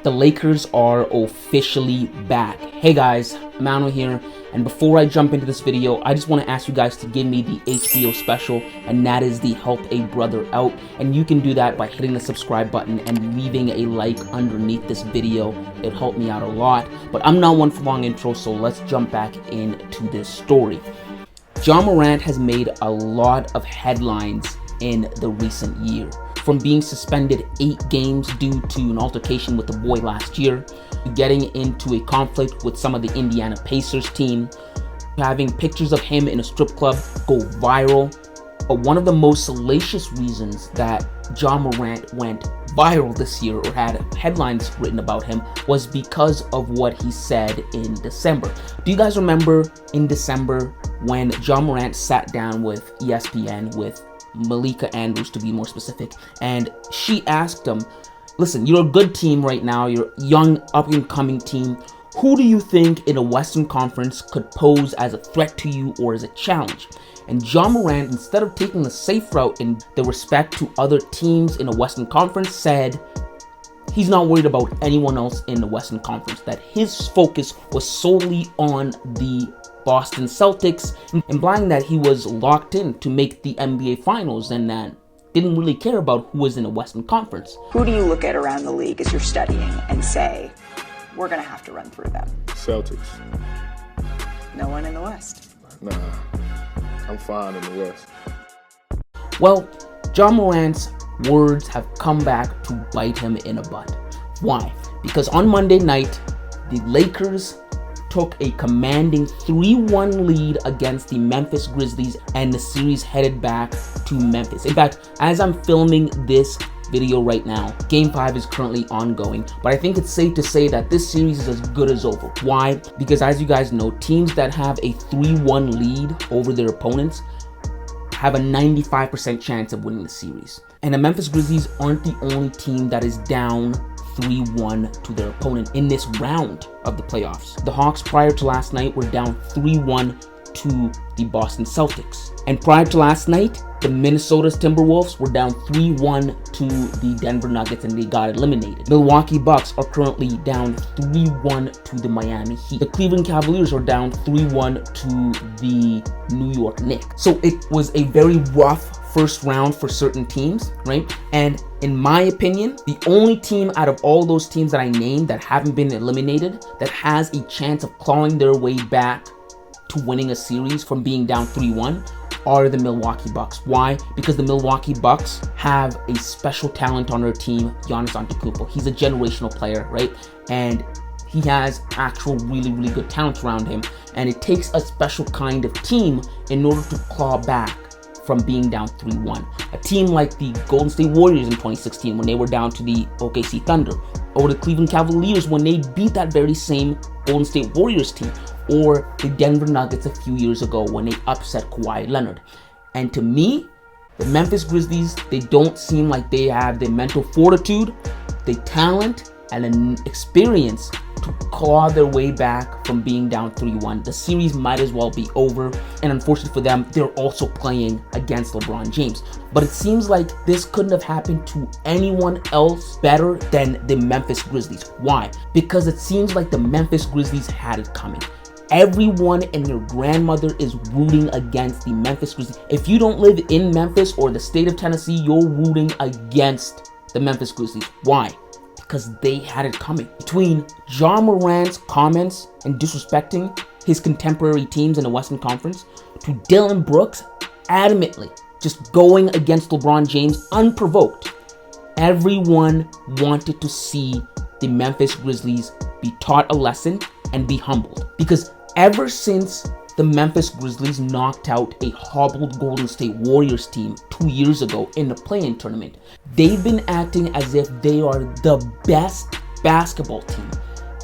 The Lakers are officially back. Hey guys, Mano here, and before I jump into this video, I just want to ask you guys to give me the HBO special, and that is the Help a Brother Out, and you can do that by hitting the subscribe button and leaving a like underneath this video. It helped me out a lot, but I'm not one for long intro, so let's jump back into this story. Ja Morant has made a lot of headlines in the recent year. From being suspended 8 games due to an altercation with the boy last year, getting into a conflict with some of the Indiana Pacers team, having pictures of him in a strip club go viral. But one of the most salacious reasons that Ja Morant went viral this year or had headlines written about him was because of what he said in December. Do you guys remember in December when Ja Morant sat down with ESPN, with Malika Andrews to be more specific, and she asked him, listen, you're a good team right now, you're a young up-and-coming team, who do you think in a Western Conference could pose as a threat to you or as a challenge? And Ja Morant, instead of taking the safe route in the respect to other teams in a Western Conference, said he's not worried about anyone else in the Western Conference, that his focus was solely on the Boston Celtics, implying that he was locked in to make the NBA Finals and that didn't really care about who was in the Western Conference. Who do you look at around the league as you're studying and say, we're going to have to run through them? Celtics. No one in the West? Nah, I'm fine in the West. Well, Ja Morant's words have come back to bite him in a butt. Why? Because on Monday night, the Lakers took a commanding 3-1 lead against the Memphis Grizzlies, and the series headed back to Memphis. In fact, as I'm filming this video right now, Game 5 is currently ongoing, but I think it's safe to say that this series is as good as over. Why? Because as you guys know, teams that have a 3-1 lead over their opponents have a 95% chance of winning the series. And the Memphis Grizzlies aren't the only team that is down 3-1 to their opponent in this round of the playoffs. The Hawks prior to last night were down 3-1 to the Boston Celtics. And prior to last night, the Minnesota Timberwolves were down 3-1 to the Denver Nuggets and they got eliminated. Milwaukee Bucks are currently down 3-1 to the Miami Heat. The Cleveland Cavaliers are down 3-1 to the New York Knicks. So it was a very rough first round for certain teams, right? And in my opinion, the only team out of all those teams that I named that haven't been eliminated that has a chance of clawing their way back to winning a series from being down 3-1 are the Milwaukee Bucks. Why? Because the Milwaukee Bucks have a special talent on their team, Giannis Antetokounmpo. He's a generational player, right? And he has actual really, really good talent around him. And it takes a special kind of team in order to claw back from being down 3-1. A team like the Golden State Warriors in 2016 when they were down to the OKC Thunder, or the Cleveland Cavaliers when they beat that very same Golden State Warriors team, or the Denver Nuggets a few years ago when they upset Kawhi Leonard. And to me, the Memphis Grizzlies, they don't seem like they have the mental fortitude, the talent, and an experience to claw their way back from being down 3-1. The series might as well be over, and unfortunately for them, they're also playing against LeBron James. But it seems like this couldn't have happened to anyone else better than the Memphis Grizzlies. Why? Because it seems like the Memphis Grizzlies had it coming. Everyone and their grandmother is rooting against the Memphis Grizzlies. If you don't live in Memphis or the state of Tennessee, you're rooting against the Memphis Grizzlies. Why? Because they had it coming. Between Ja Morant's comments and disrespecting his contemporary teams in the Western Conference, to Dylan Brooks adamantly just going against LeBron James unprovoked, everyone wanted to see the Memphis Grizzlies be taught a lesson and be humbled. Because ever since the Memphis Grizzlies knocked out a hobbled Golden State Warriors team 2 years ago in the play-in tournament, they've been acting as if they are the best basketball team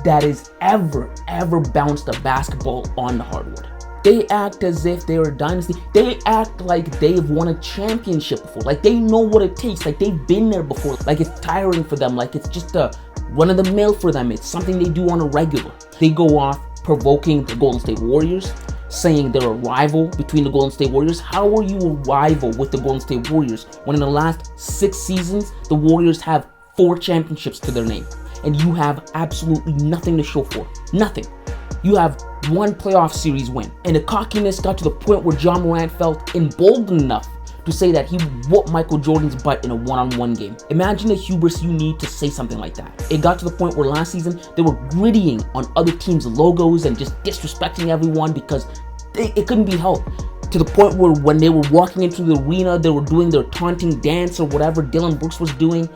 that has ever bounced a basketball on the hardwood. They act as if they're a dynasty. They act like they've won a championship before, like they know what it takes, like they've been there before, like it's tiring for them, like it's just a run-of-the-mill for them. It's something they do on a regular. They go off provoking the Golden State Warriors, saying they're a rival between the Golden State Warriors. How are you a rival with the Golden State Warriors when in the last 6 seasons, the Warriors have 4 championships to their name? and you have absolutely nothing to show for it. Nothing. You have one playoff series win. And the cockiness got to the point where Ja Morant felt emboldened enough to say that he whooped Michael Jordan's butt in a one-on-one game. Imagine the hubris you need to say something like that. It got to the point where last season they were grittying on other teams' logos and just disrespecting everyone because it couldn't be helped. To the point where when they were walking into the arena, they were doing their taunting dance or whatever Dillon Brooks was doing.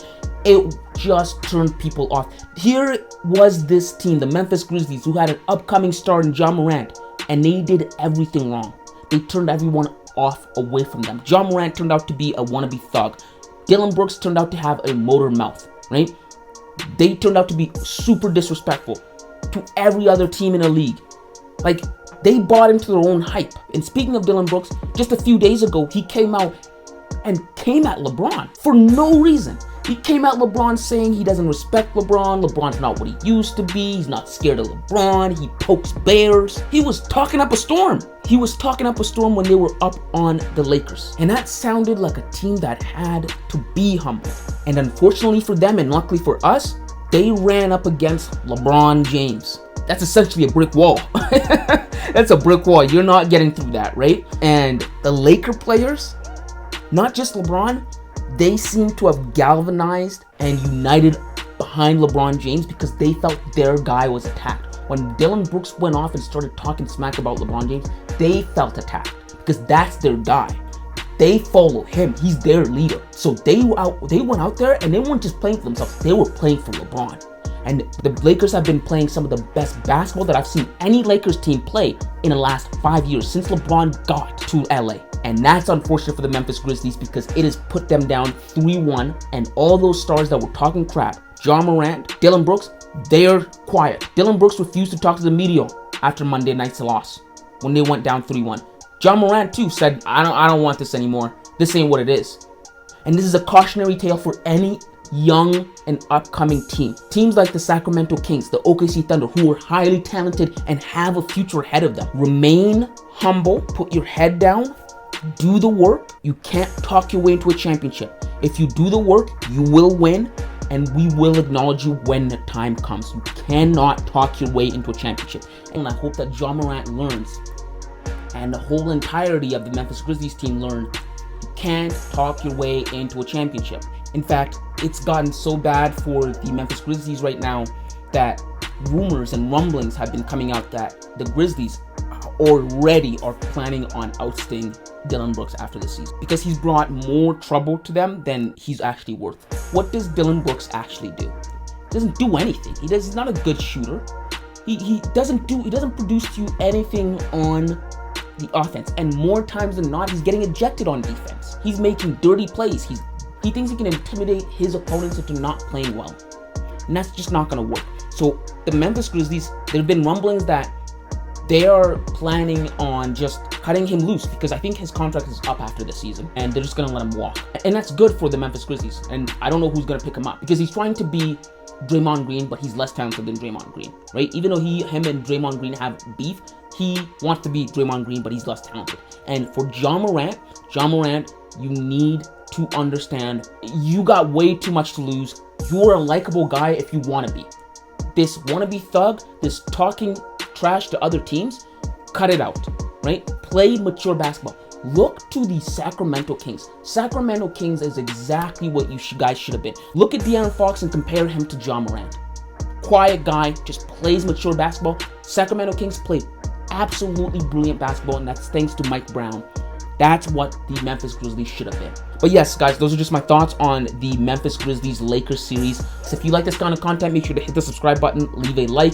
It just turned people off. Here was this team, the Memphis Grizzlies, who had an upcoming star in Ja Morant, and they did everything wrong. They turned everyone off away from them. Ja Morant turned out to be a wannabe thug. Dillon Brooks turned out to have a motor mouth, right? They turned out to be super disrespectful to every other team in the league. Like, they bought into their own hype. And speaking of Dillon Brooks, just a few days ago, he came out and came at LeBron for no reason. He came at LeBron saying he doesn't respect LeBron. LeBron's not what he used to be. He's not scared of LeBron. He pokes bears. He was talking up a storm. He was talking up a storm when they were up on the Lakers. And that sounded like a team that had to be humble. And unfortunately for them, and luckily for us, they ran up against LeBron James. That's essentially a brick wall. That's a brick wall. You're not getting through that, right? And the Laker players, not just LeBron, they seem to have galvanized and united behind LeBron James because they felt their guy was attacked. When Dillon Brooks went off and started talking smack about LeBron James, they felt attacked because that's their guy. They follow him. He's their leader. So they went out there and they weren't just playing for themselves. They were playing for LeBron. And the Lakers have been playing some of the best basketball that I've seen any Lakers team play in the last 5 years since LeBron got to LA. And that's unfortunate for the Memphis Grizzlies because it has put them down 3-1. And all those stars that were talking crap, Ja Morant, Dillon Brooks, they're quiet. Dillon Brooks refused to talk to the media after Monday night's loss when they went down 3-1. Ja Morant too said, I don't want this anymore. This ain't what it is. And this is a cautionary tale for any young and upcoming team. Teams like the Sacramento Kings, the OKC Thunder, who are highly talented and have a future ahead of them. Remain humble, put your head down, do the work. You can't talk your way into a championship. If you do the work, you will win, and we will acknowledge you when the time comes. You cannot talk your way into a championship. And I hope that Ja Morant learns, and the whole entirety of the Memphis Grizzlies team learn, you can't talk your way into a championship. In fact, it's gotten so bad for the Memphis Grizzlies right now that rumors and rumblings have been coming out that the Grizzlies already are planning on ousting Dillon Brooks after the season because he's brought more trouble to them than he's actually worth. What does Dillon Brooks actually do? He doesn't do anything. He's not a good shooter. He doesn't produce to you anything on the offense, and more times than not, he's getting ejected on defense. He's making dirty plays. He thinks he can intimidate his opponents into not playing well, and that's just not going to work. So the Memphis Grizzlies, there have been rumblings that they are planning on just cutting him loose because I think his contract is up after the season and they're just going to let him walk. And that's good for the Memphis Grizzlies, and I don't know who's going to pick him up because he's trying to be Draymond Green, but he's less talented than Draymond Green, right? Even though him and Draymond Green have beef, he wants to be Draymond Green, but he's less talented. And for Ja Morant, you need to understand you got way too much to lose. You're a likable guy if you want to be. This wannabe thug, this talking trash to other teams, cut it out, right? Play mature basketball. Look to the Sacramento Kings. Sacramento Kings is exactly what you guys should have been. Look at De'Aaron Fox and compare him to Ja Morant. Quiet guy, just plays mature basketball. Sacramento Kings play absolutely brilliant basketball, and that's thanks to Mike Brown. That's what the Memphis Grizzlies should have been. But yes, guys, those are just my thoughts on the Memphis Grizzlies Lakers series. So if you like this kind of content, make sure to hit the subscribe button, leave a like,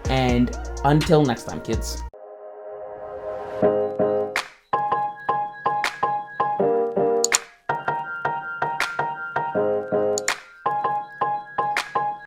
and until next time, kids.